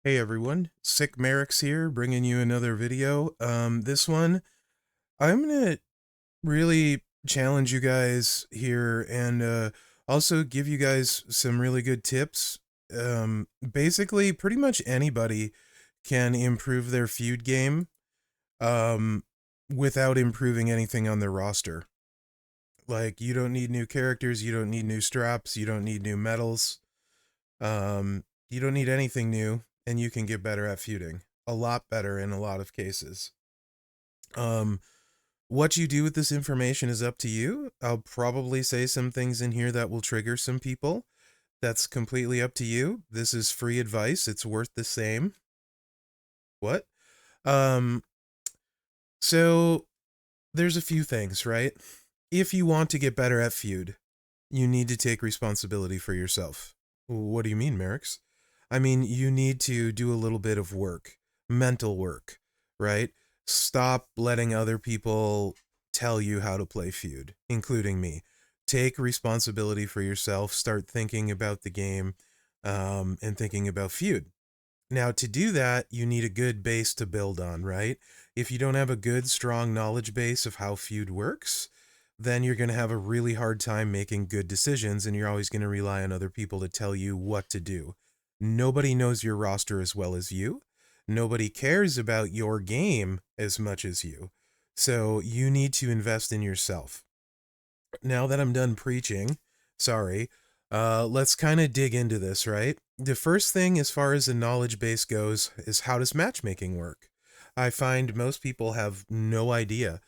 Hey everyone, Sick Mherex here, bringing you another video. This one, I'm gonna really challenge you guys here and also give you guys some really good tips. Basically, pretty much anybody can improve their feud game um, without improving anything on their roster. Like, you don't need new characters, you don't need new straps, you don't need new medals. You don't need anything new, and you can get better at feuding. A lot better in a lot of cases. Um, what you do with this information is up to you. I'll probably say some things in here that will trigger some people. That's completely up to you. This is free advice. It's worth the same. What? Um, so there's a few things, right? If you want to get better at feud, you need to take responsibility for yourself. What do you mean, Mherex? I mean, you need to do a little bit of work, mental work, right? Stop letting other people tell you how to play Feud, including me. Take responsibility for yourself. Start thinking about the game and thinking about Feud. Now, to do that, you need a good base to build on, right? If you don't have a good, strong knowledge base of how Feud works, then you're going to have a really hard time making good decisions, and you're always going to rely on other people to tell you what to do. Nobody knows your roster as well as you. Nobody cares about your game as much as you. So you need to invest in yourself. Now that I'm done preaching, sorry, let's kind of dig into this, right? The first thing, as far as the knowledge base goes, is how does matchmaking work? I find most people have no idea.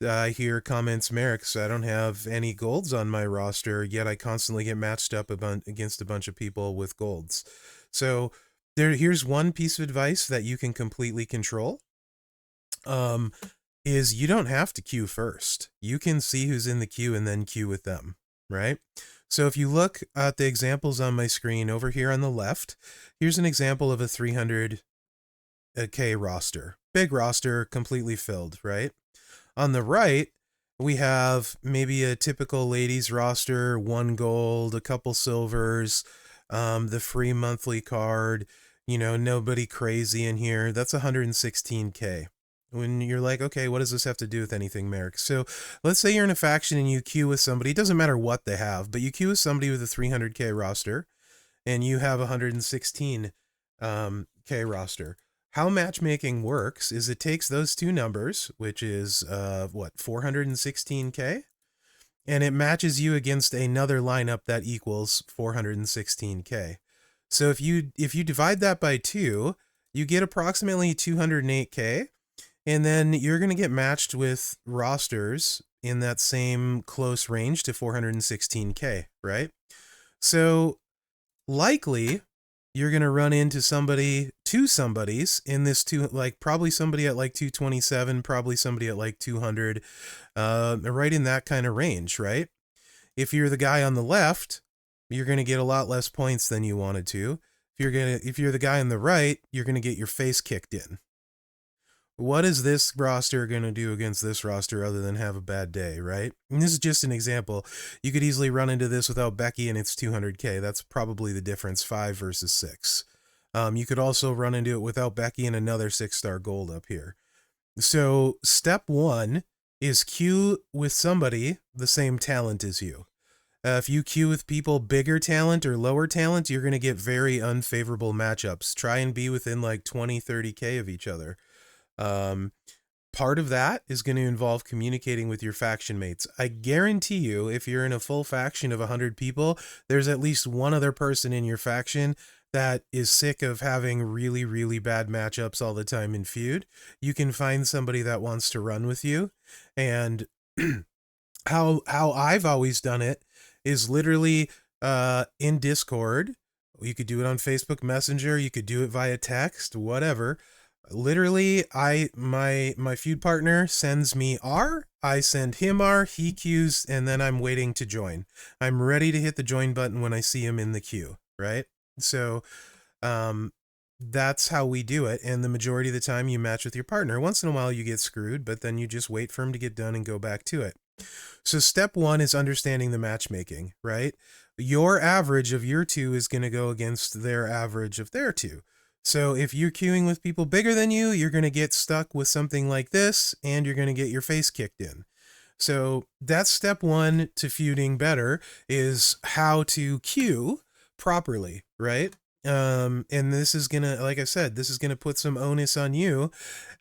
I hear comments, Mherex, I don't have any golds on my roster, yet I constantly get matched up against a bunch of people with golds. So here's one piece of advice that you can completely control. Is you don't have to queue first. You can see who's in the queue and then queue with them, right? So if you look at the examples on my screen over here on the left, here's an example of a 300k roster. Big roster, completely filled, right? On the right, we have maybe a typical ladies roster, 1 gold, a couple silvers, the free monthly card, nobody crazy in here. That's 116k. When you're like, okay, what does this have to do with anything, Mherex? So let's say you're in a faction and you queue with somebody. It doesn't matter what they have, but you queue with somebody with a 300k roster, and you have a 116k roster. How matchmaking works is it takes those two numbers, which is 416k, and it matches you against another lineup that equals 416k. So if you divide that by 2, you get approximately 208k, and then you're going to get matched with rosters in that same close range to 416k, right? So likely you're going to run into two somebodies in this probably somebody at like 227, probably somebody at like 200, right in that kind of range, right? If you're the guy on the left, you're going to get a lot less points than you wanted to. If you're the guy on the right, you're going to get your face kicked in. What is this roster going to do against this roster other than have a bad day, right? And this is just an example. You could easily run into this without Becky and it's 200k. That's probably the difference, 5 versus 6. You could also run into it without Becky and another 6-star gold up here. So step 1 is queue with somebody the same talent as you. If you queue with people bigger talent or lower talent, you're going to get very unfavorable matchups. Try and be within like 20, 30k of each other. Part of that is going to involve communicating with your faction mates. I guarantee you, if you're in a full faction of 100 people, there's at least one other person in your faction that is sick of having really, really bad matchups all the time in Feud. You can find somebody that wants to run with you. And how I've always done it is literally in Discord. You could do it on Facebook Messenger. You could do it via text, whatever. Literally, my feud partner sends me R, I send him R, he queues, and then I'm waiting to join. I'm ready to hit the join button when I see him in the queue, right? So that's how we do it, and the majority of the time you match with your partner. Once in a while you get screwed, but then you just wait for him to get done and go back to it. So step 1 is understanding the matchmaking, right? Your average of your 2 is going to go against their average of their 2. So if you're queuing with people bigger than you, you're going to get stuck with something like this, and you're going to get your face kicked in. So that's step one to feuding better, is how to queue properly, right? And this is gonna, like I said, this is gonna put some onus on you.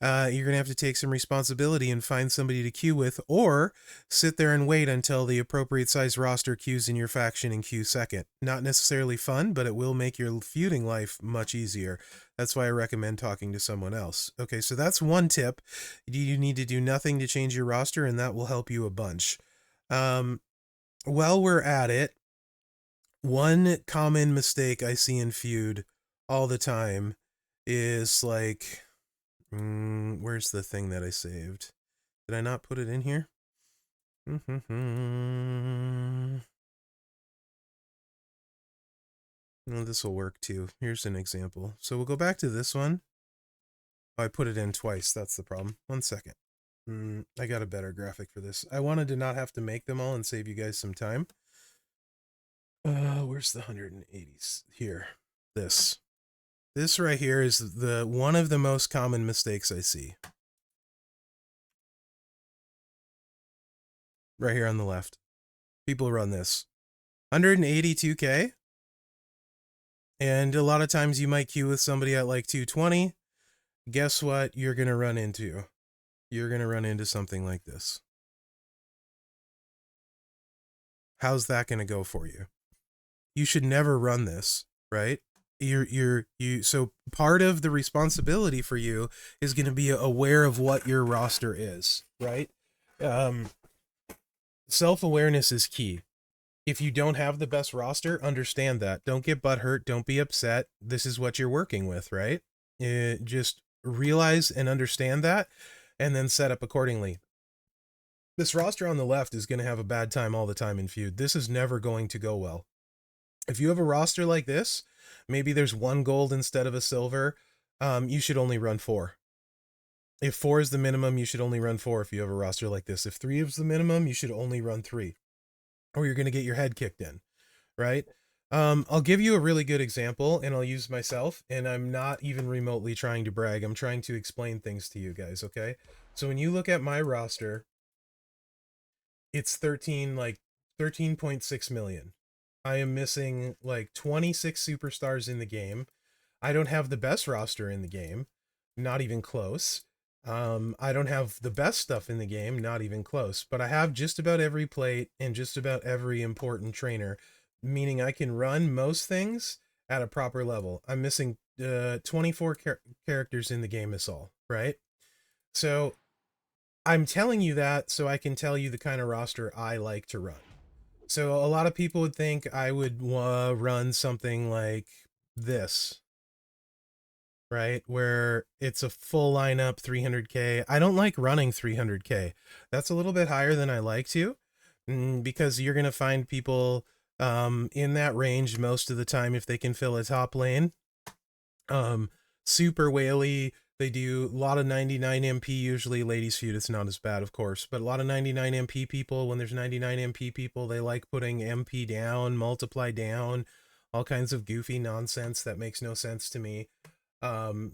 You're gonna have to take some responsibility and find somebody to queue with, or sit there and wait until the appropriate size roster queues in your faction and queue second. Not necessarily fun, but it will make your feuding life much easier. That's why I recommend talking to someone else. Okay, so that's one tip. You need to do nothing to change your roster, and that will help you a bunch. While we're at it, one common mistake I see in Feud all the time is like, where's the thing that I saved? Did I not put it in here? Well, this will work too. Here's an example. So we'll go back to this one. Oh, I put it in twice. That's the problem. 1 second. I got a better graphic for this. I wanted to not have to make them all and save you guys some time. Where's the 180s? Here. This right here is one of the most common mistakes I see. Right here on the left. People run this. 182K. And a lot of times you might queue with somebody at like 220. Guess what you're going to run into? You're going to run into something like this. How's that going to go for you? You should never run this, right? So part of the responsibility for you is going to be aware of what your roster is, right? Self-awareness is key. If you don't have the best roster, understand that. Don't get butthurt. Don't be upset. This is what you're working with, right? Just realize and understand that, and then set up accordingly. This roster on the left is going to have a bad time all the time in Feud. This is never going to go well. If you have a roster like this, maybe there's 1 gold instead of a silver, you should only run 4. If 4 is the minimum, you should only run 4 if you have a roster like this. If 3 is the minimum, you should only run 3. Or you're going to get your head kicked in, right? I'll give you a really good example, and I'll use myself, and I'm not even remotely trying to brag. I'm trying to explain things to you guys, okay? So when you look at my roster, it's 13.6 million. I am missing like 26 superstars in the game. I don't have the best roster in the game, not even close. I don't have the best stuff in the game, not even close, but I have just about every plate and just about every important trainer, meaning I can run most things at a proper level. I'm missing 24 characters in the game is all, right? So I'm telling you that so I can tell you the kind of roster I like to run. So a lot of people would think I would run something like this, right? Where it's a full lineup, 300K. I don't like running 300K. That's a little bit higher than I like to, because you're going to find people in that range most of the time if they can fill a top lane. Super whaley. They do a lot of 99 MP, usually ladies feud. It's not as bad, of course, but a lot of 99 MP people, when there's 99 MP people, they like putting MP down, multiply down, all kinds of goofy nonsense that makes no sense to me.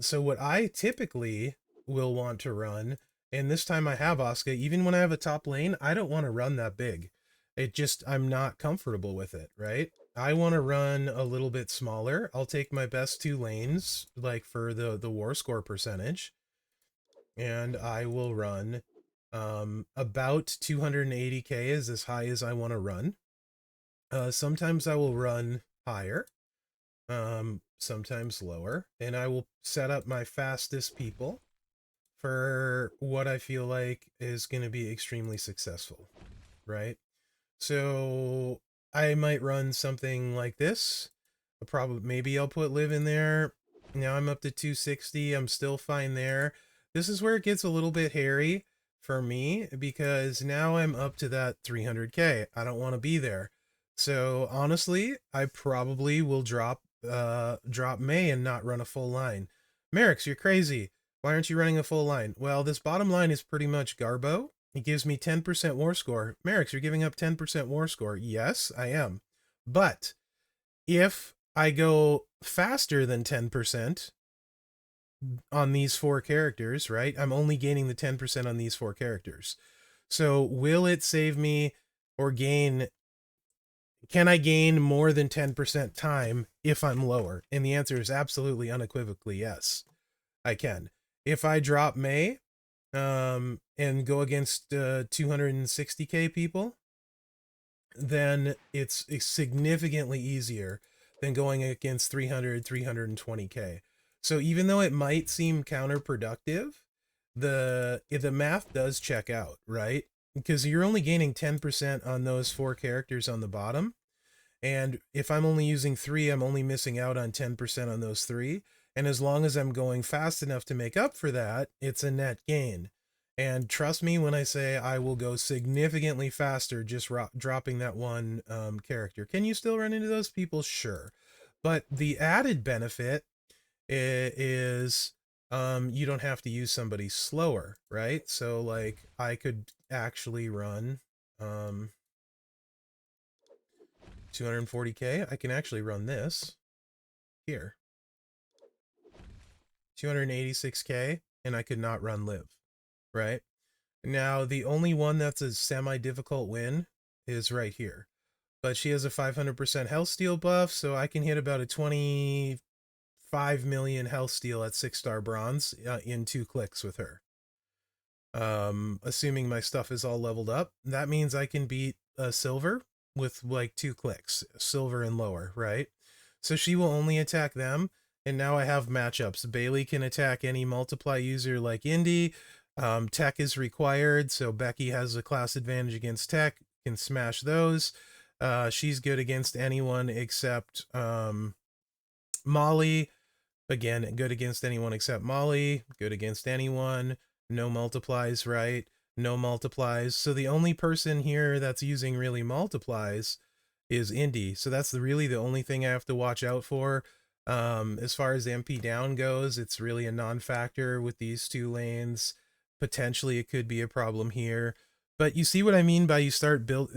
So what I typically will want to run, and this time I have Asuka, even when I have a top lane, I don't want to run that big. I'm not comfortable with it, right? I want to run a little bit smaller. I'll take my best 2 lanes, like for the war score percentage, and I will run about 280K is as high as I want to run. Sometimes I will run higher, sometimes lower, and I will set up my fastest people for what I feel like is going to be extremely successful, right? So I might run something like this. Maybe I'll put Liv in there. Now I'm up to 260. I'm still fine there. This is where it gets a little bit hairy for me, because now I'm up to that 300K. I don't want to be there. So honestly, I probably will drop May and not run a full line. Mherex, you're crazy. Why aren't you running a full line? Well, this bottom line is pretty much Garbo. It gives me 10% war score. Mherex, you're giving up 10% war score. Yes, I am. But if I go faster than 10%, on these 4 characters, right? I'm only gaining the 10% on these 4 characters. So will it save me or gain, can I gain more than 10% time if I'm lower? And the answer is absolutely unequivocally yes, I can. If I drop May and go against 260k people, then it's significantly easier than going against 320k. So even though it might seem counterproductive, the math does check out, right? Because you're only gaining 10% on those 4 characters on the bottom. And if I'm only using 3, I'm only missing out on 10% on those 3. And as long as I'm going fast enough to make up for that, it's a net gain. And trust me when I say I will go significantly faster just dropping that one character. Can you still run into those people? Sure. But the added benefit is you don't have to use somebody slower, right? So like I could actually run 240k. I can actually run this here. 286k, and I could not run live, right? Now, the only one that's a semi-difficult win is right here. But she has a 500% health steal buff, so I can hit about a 25 million health steal at 6-star bronze in 2 clicks with her. Assuming my stuff is all leveled up, that means I can beat silver with like 2 clicks, silver and lower, right? So she will only attack them. And now I have matchups. Bailey can attack any multiply user like Indy. Tech is required, so Becky has a class advantage against Tech, can smash those. She's good against anyone except Molly. Again, good against anyone except Molly. Good against anyone. No multiplies, right? No multiplies. So the only person here that's using really multiplies is Indy. So that's really the only thing I have to watch out for. As far as MP down goes, it's really a non-factor with these 2 lanes. Potentially it could be a problem here. But you see what I mean by you start build.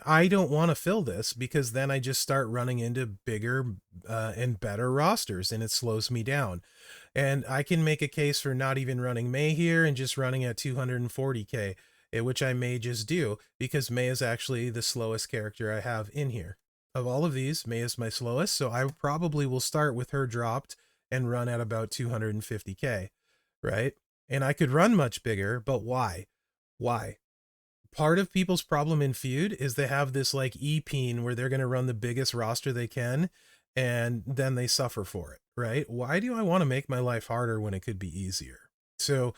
I don't want to fill this because then I just start running into bigger and better rosters and it slows me down. And I can make a case for not even running May here and just running at 240k, which I may just do because May is actually the slowest character I have in here. Of all of these, May is my slowest, so I probably will start with her dropped and run at about 250k, right? And I could run much bigger, but why? Why? Part of people's problem in Feud is they have this like e-peen where they're going to run the biggest roster they can and then they suffer for it, right? Why do I want to make my life harder when it could be easier? So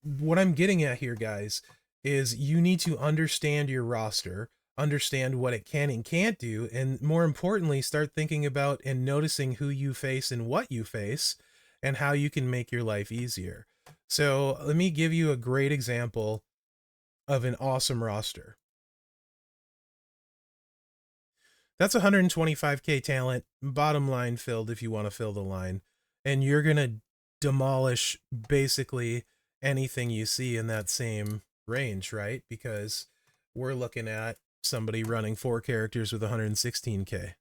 what I'm getting at here, guys, is you need to understand your roster, understand what it can and can't do, and more importantly, start thinking about and noticing who you face and what you face and how you can make your life easier. So let me give you a great example of an awesome roster. That's 125k talent, bottom line filled if you want to fill the line. And you're going to demolish basically anything you see in that same range, right? Because we're looking at somebody running 4 characters with 116k.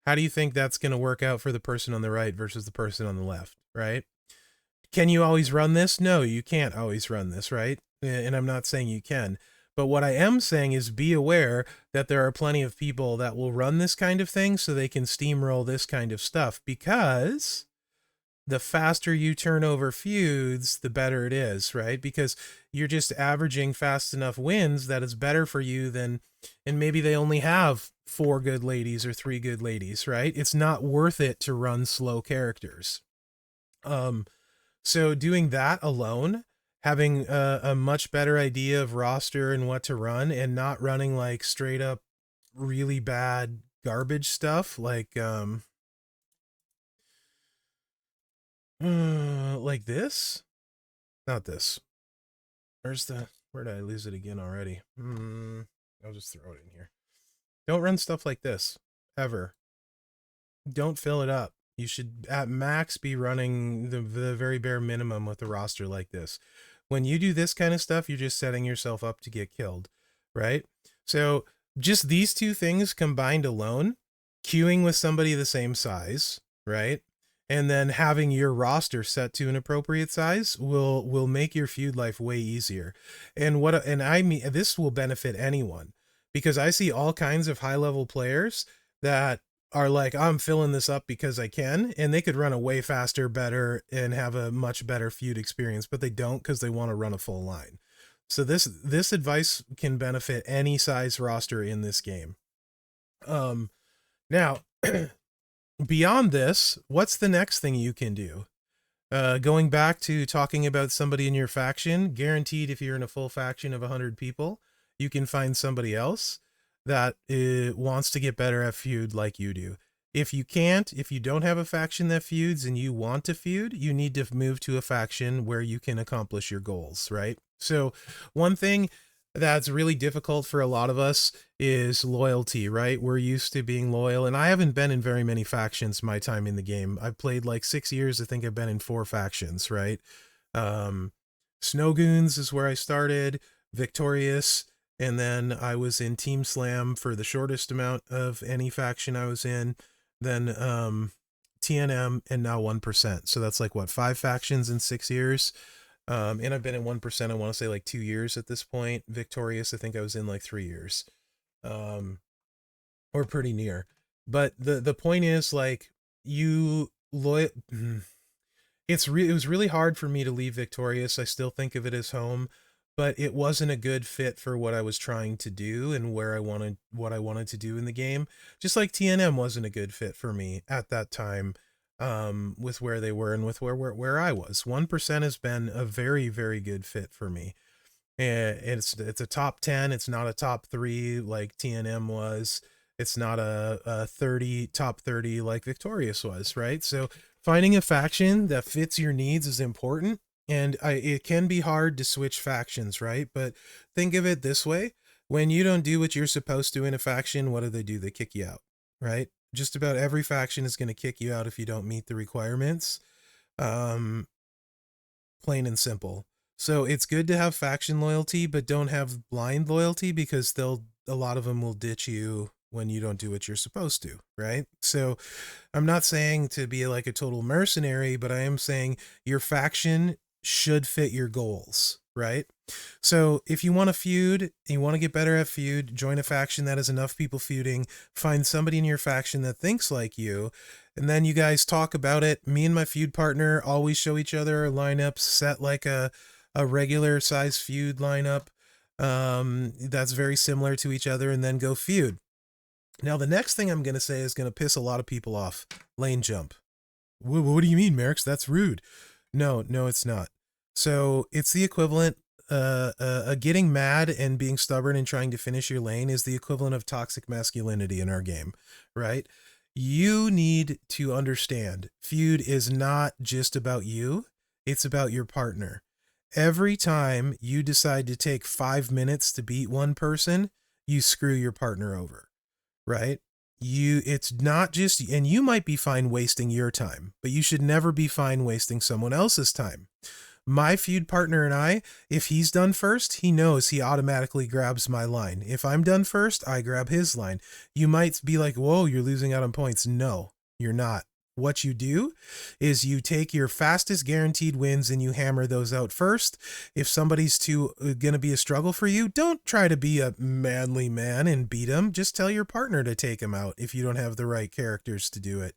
How do you think that's going to work out for the person on the right versus the person on the left, right? Can you always run this? No, you can't always run this, right? And I'm not saying you can. But what I am saying is be aware that there are plenty of people that will run this kind of thing so they can steamroll this kind of stuff, because the faster you turn over feuds, the better it is, right? Because you're just averaging fast enough wins that it's better for you than, and maybe they only have 4 good ladies or 3 good ladies, right? It's not worth it to run slow characters. So doing that alone, having a much better idea of roster and what to run, and not running like straight up really bad garbage stuff like this. Not this. Where did I lose it again already? I'll just throw it in here. Don't run stuff like this ever. Don't fill it up. You should at max be running the very bare minimum with a roster like this. When you do this kind of stuff, you're just setting yourself up to get killed, right? So just these 2 things combined alone, queuing with somebody the same size, right? and then having your roster set to an appropriate size will make your feud life way easier. And I mean, this will benefit anyone, because I see all kinds of high level players that are like, I'm filling this up because I can, and they could run a way faster, better, and have a much better feud experience, but they don't because they want to run a full line. So this advice can benefit any size roster in this game. Now, beyond this, what's the next thing you can do? Going back to talking about somebody in your faction, guaranteed if you're in a full faction of 100 people, you can find somebody else that wants to get better at feud like you do. If you can't, if you don't have a faction that feuds and you want to feud, you need to move to a faction where you can accomplish your goals, right? So one thing that's really difficult for a lot of us is loyalty, right? We're used to being loyal, and I haven't been in very many factions my time in the game. I've played like 6 years. I think I've been in 4 factions, right? Snowgoons is where I started, Victorious, and then I was in Team Slam for the shortest amount of any faction I was in, then TNM, and now 1%. So that's like, what, 5 factions in 6 years? And I've been in 1%, I want to say like 2 years at this point. Victorious, I think I was in like 3 years. Or pretty near. But the point is, like, it was really hard for me to leave Victorious. I still think of it as home, but it wasn't a good fit for what I was trying to do and what I wanted to do in the game. Just like TNM wasn't a good fit for me at that time, with where they were and with where I was. 1% has been a very, very good fit for me. And it's a top 10. It's not a top 3 like TNM was. It's not a top 30 like Victorious was, right? So finding a faction that fits your needs is important. And it can be hard to switch factions, right? But think of it this way. When you don't do what you're supposed to in a faction, what do? They kick you out, right? Just about every faction is going to kick you out if you don't meet the requirements. Plain and simple. So it's good to have faction loyalty, but don't have blind loyalty, because a lot of them will ditch you when you don't do what you're supposed to, right? So I'm not saying to be like a total mercenary, but I am saying your faction should fit your goals, right? So if you want to feud, you want to get better at feud, join a faction that has enough people feuding, find somebody in your faction that thinks like you, and then you guys talk about it. Me and my feud partner always show each other our lineups, set like a regular size feud lineup that's very similar to each other, and then go feud. Now, the next thing I'm going to say is going to piss a lot of people off. Lane jump. What do you mean, Mherex? That's rude. No, it's not. So it's the equivalent, getting mad and being stubborn and trying to finish your lane is the equivalent of toxic masculinity in our game, right? You need to understand, feud is not just about you, it's about your partner. Every time you decide to take 5 minutes to beat one person, you screw your partner over, right? It's not just, and you might be fine wasting your time, but you should never be fine wasting someone else's time. My feud partner and I, if he's done first, he knows he automatically grabs my line. If I'm done first, I grab his line. You might be like, whoa, you're losing out on points. No, you're not. What you do is you take your fastest guaranteed wins and you hammer those out first. If somebody's going to be a struggle for you, don't try to be a manly man and beat them. Just tell your partner to take them out if you don't have the right characters to do it.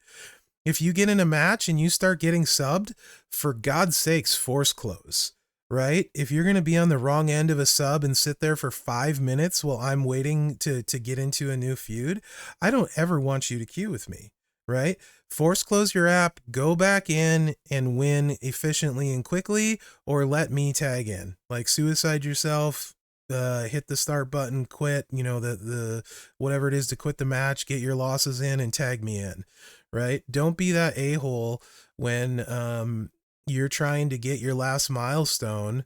If you get in a match and you start getting subbed, for God's sakes, force close, right? If you're going to be on the wrong end of a sub and sit there for 5 minutes while I'm waiting to get into a new feud, I don't ever want you to queue with me, right? Force close your app, go back in and win efficiently and quickly, or let me tag in. Like, suicide yourself, hit the start button, quit, the whatever it is to quit the match, get your losses in and tag me in, right? Don't be that a-hole when you're trying to get your last milestone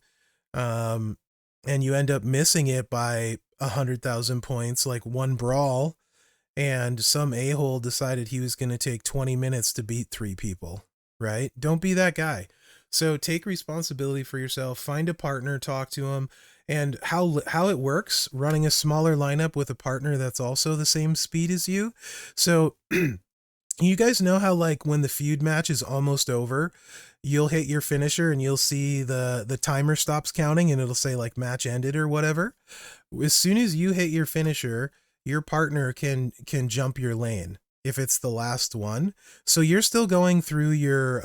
and you end up missing it by 100,000 points, like one brawl, and some a-hole decided he was going to take 20 minutes to beat 3 people, right? Don't be that guy. So take responsibility for yourself, find a partner, talk to him. And how it works, running a smaller lineup with a partner that's also the same speed as you. So You guys know how, like, when the feud match is almost over, you'll hit your finisher and you'll see the timer stops counting and it'll say like match ended or whatever. As soon as you hit your finisher, your partner can jump your lane if it's the last one. So you're still going through your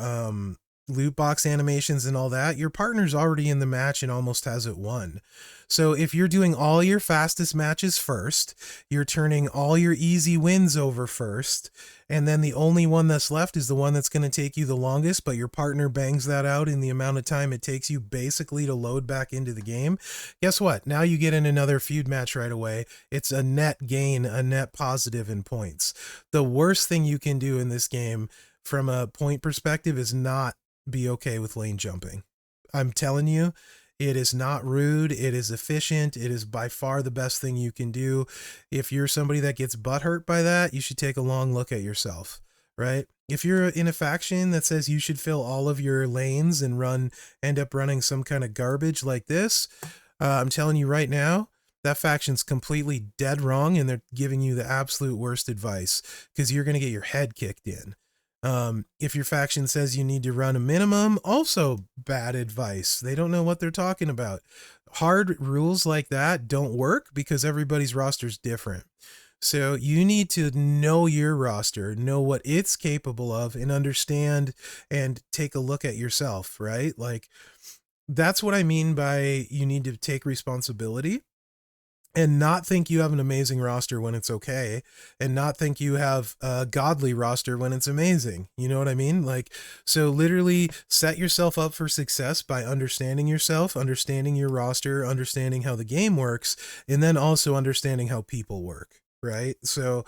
loot box animations and all that. Your partner's already in the match and almost has it won. So if you're doing all your fastest matches first, you're turning all your easy wins over first, and then the only one that's left is the one that's going to take you the longest, but your partner bangs that out in the amount of time it takes you basically to load back into the game. Guess what? Now you get in another feud match right away. It's a net gain, a net positive in points. The worst thing you can do in this game from a point perspective is not be okay with lane jumping. I'm telling you, it is not rude. It is efficient. It is by far the best thing you can do. If you're somebody that gets butthurt by that, you should take a long look at yourself, right? If you're in a faction that says you should fill all of your lanes and end up running some kind of garbage like this, I'm telling you right now, that faction's completely dead wrong, and they're giving you the absolute worst advice because you're going to get your head kicked in. If your faction says you need to run a minimum, also bad advice. They don't know what they're talking about. Hard rules like that don't work because everybody's roster is different. So you need to know your roster, know what it's capable of, and understand and take a look at yourself, right? Like, that's what I mean by you need to take responsibility and not think you have an amazing roster when it's okay, and not think you have a godly roster when it's amazing. You know what I mean? Like, so literally set yourself up for success by understanding yourself, understanding your roster, understanding how the game works, and then also understanding how people work. Right. So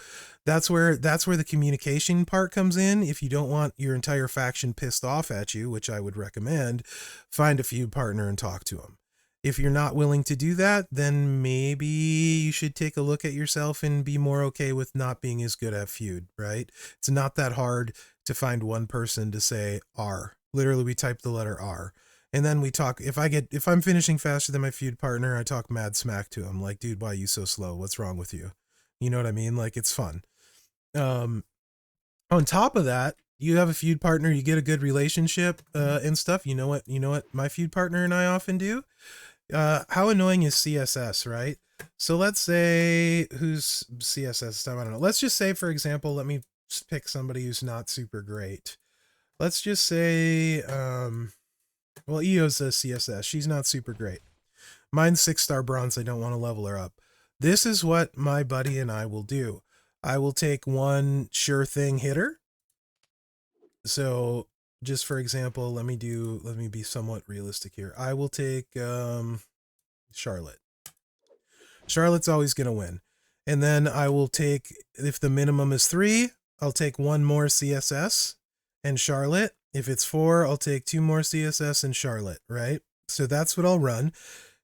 that's where the communication part comes in. If you don't want your entire faction pissed off at you, which I would recommend, find a feud partner and talk to them. If you're not willing to do that, then maybe you should take a look at yourself and be more okay with not being as good at feud, right? It's not that hard to find one person to say R. Literally, we type the letter R. And then we talk. If I'm finishing faster than my feud partner, I talk mad smack to him. Like, dude, why are you so slow? What's wrong with you? You know what I mean? Like, it's fun. On top of that, you have a feud partner, you get a good relationship and stuff. You know what my feud partner and I often do? How annoying is CSS, right? So let's say, who's CSS time? I don't know. Let's just say, for example, let me pick somebody who's not super great. Let's just say, well, EO's a CSS. She's not super great. Mine's 6-star bronze. I don't want to level her up. This is what my buddy and I will do. I will take one sure thing hitter. So just for example, let me be somewhat realistic here. I will take Charlotte. Charlotte's always going to win. And then I will take, if the minimum is 3, I'll take 1 more CSS and Charlotte. If it's 4, I'll take 2 more CSS and Charlotte, right? So that's what I'll run.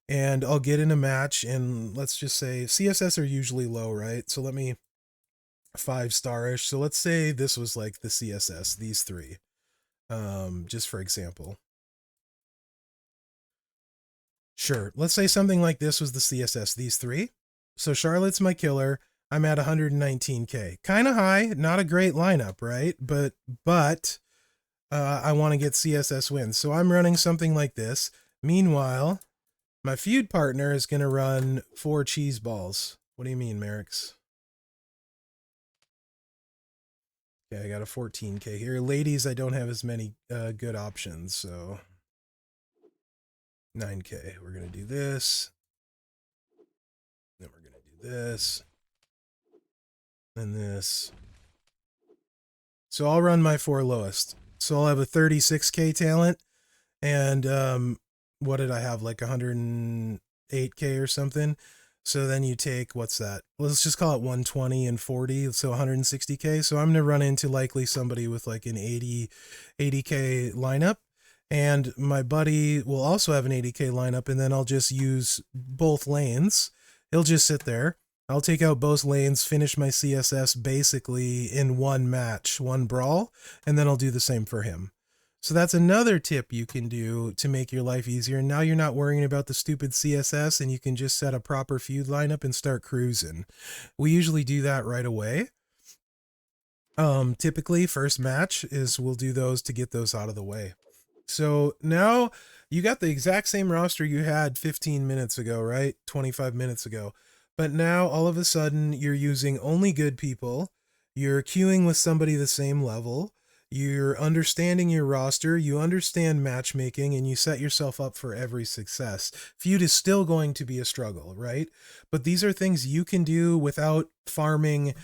And I'll get in a match, and let's just say CSS are usually low, right? So let me 5-star-ish. So let's say this was like the CSS, these 3, just for example. Sure, let's say something like this was the CSS, these 3. So Charlotte's my killer. I'm at 119k, kind of high, not a great lineup, right? But I want to get CSS wins, so I'm running something like this. Meanwhile, my feud partner is going to run 4 cheese balls. What do you mean, Mherex? Okay, I got a 14k here. Ladies, I don't have as many good options, so 9k. We're going to do this. Then we're going to do this. And this. So I'll run my 4 lowest. So I'll have a 36k talent, and what did I have, like 108k or something? So then you take, what's that? Let's just call it 120 and 40, so 160k. So I'm going to run into likely somebody with like an 80k lineup, and my buddy will also have an 80k lineup, and then I'll just use both lanes. He'll just sit there. I'll take out both lanes, finish my CSS basically in one match, one brawl, and then I'll do the same for him. So that's another tip you can do to make your life easier. And now you're not worrying about the stupid CSS, and you can just set a proper feud lineup and start cruising. We usually do that right away. Typically first match is we'll do those to get those out of the way. So now you got the exact same roster you had 15 minutes ago, right? 25 minutes ago. But now all of a sudden you're using only good people. You're queuing with somebody the same level. You're understanding your roster. You understand matchmaking and you set yourself up for every success. Feud is still going to be a struggle, right? But these are things you can do without farming,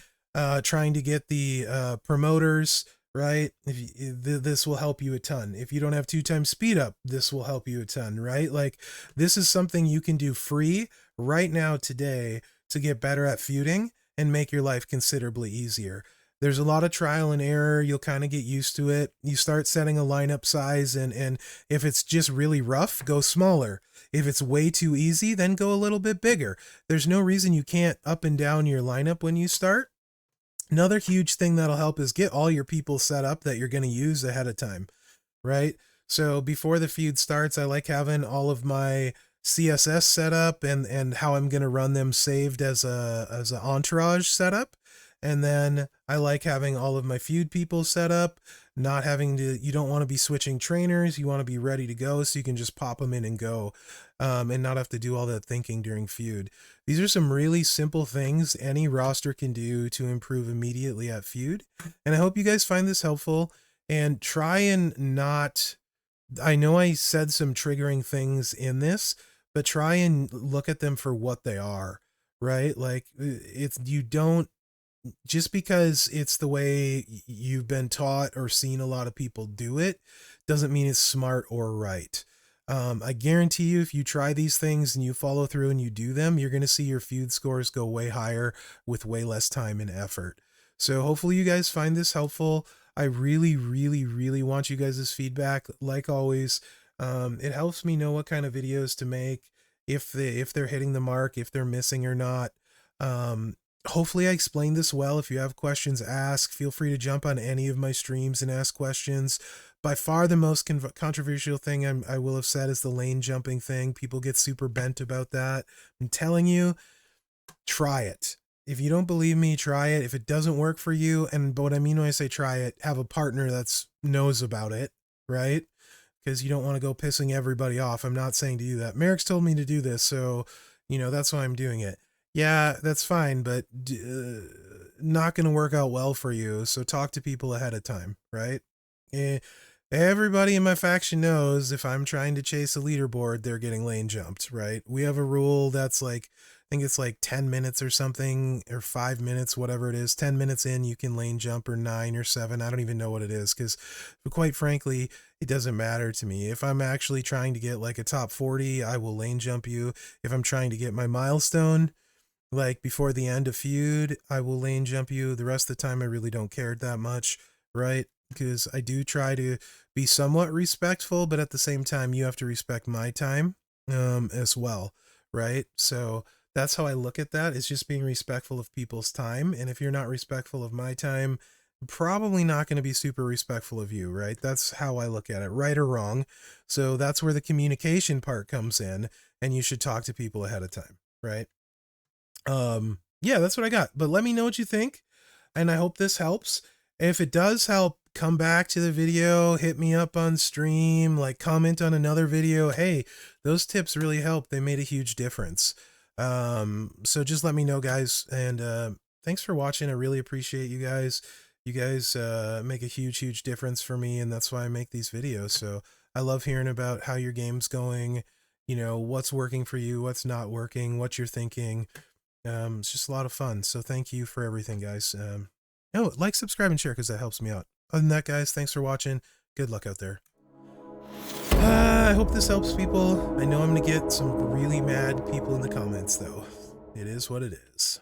trying to get the promoters, right? This will help you a ton. If you don't have 2 times speed up, this will help you a ton, right? Like this is something you can do free right now today to get better at feuding and make your life considerably easier. There's a lot of trial and error. You'll kind of get used to it. You start setting a lineup size, and if it's just really rough, go smaller. If it's way too easy, then go a little bit bigger. There's no reason you can't up and down your lineup when you start. Another huge thing that'll help is get all your people set up that you're going to use ahead of time, right? So before the feud starts, I like having all of my CSS set up and how I'm going to run them saved as a entourage setup. And then I like having all of my feud people set up, not having to, you don't want to be switching trainers. You want to be ready to go so you can just pop them in and go, and not have to do all that thinking during feud. These are some really simple things any roster can do to improve immediately at feud. And I hope you guys find this helpful and try and not, I know I said some triggering things in this, but try and look at them for what they are, right? Like it's, you don't, just because it's the way you've been taught or seen a lot of people do it doesn't mean it's smart or right. I guarantee you, if you try these things and you follow through and you do them, you're going to see your feud scores go way higher with way less time and effort. So hopefully you guys find this helpful. I really, really, really want you guys' feedback. Like always, it helps me know what kind of videos to make, if they're hitting the mark, if they're missing or not. Hopefully I explained this well. If you have questions, ask. Feel free to jump on any of my streams and ask questions. By far the most controversial thing I will have said is the lane jumping thing. People get super bent about that. I'm telling you, try it. If you don't believe me, try it. If it doesn't work for you, and what I mean when I say try it, have a partner that's knows about it, right? Because you don't want to go pissing everybody off. I'm not saying to do that. Mherex told me to do this, so, you know, that's why I'm doing it. Yeah, that's fine, but not going to work out well for you. So talk to people ahead of time, right? Everybody in my faction knows if I'm trying to chase a leaderboard, they're getting lane jumped, right? We have a rule that's like, I think it's like 10 minutes or something, or 5 minutes, whatever it is. 10 minutes in, you can lane jump, or 9 or 7. I don't even know what it is, because quite frankly, it doesn't matter to me. If I'm actually trying to get like a top 40, I will lane jump you. If I'm trying to get my milestone, like before the end of feud, I will lane jump you. The rest of the time I really don't care that much, right? Because I do try to be somewhat respectful, but at the same time you have to respect my time as well, right? So that's how I look at that. It's just being respectful of people's time. And if you're not respectful of my time, I'm probably not going to be super respectful of you, right? That's how I look at it, right or wrong. So that's where the communication part comes in, and you should talk to people ahead of time, right? Yeah, that's what I got. But let me know what you think, and I hope this helps. If it does help, come back to the video, hit me up on stream, like comment on another video. Hey, those tips really helped. They made a huge difference. So just let me know, guys, and thanks for watching. I really appreciate you guys. You guys make a huge difference for me, and that's why I make these videos. So I love hearing about how your game's going, you know, what's working for you, what's not working, what you're thinking. It's just a lot of fun. So thank you for everything, guys. Like, subscribe, and share, because that helps me out. Other than that, guys, thanks for watching. Good luck out there. I hope this helps people. I know I'm going to get some really mad people in the comments, though. It is what it is.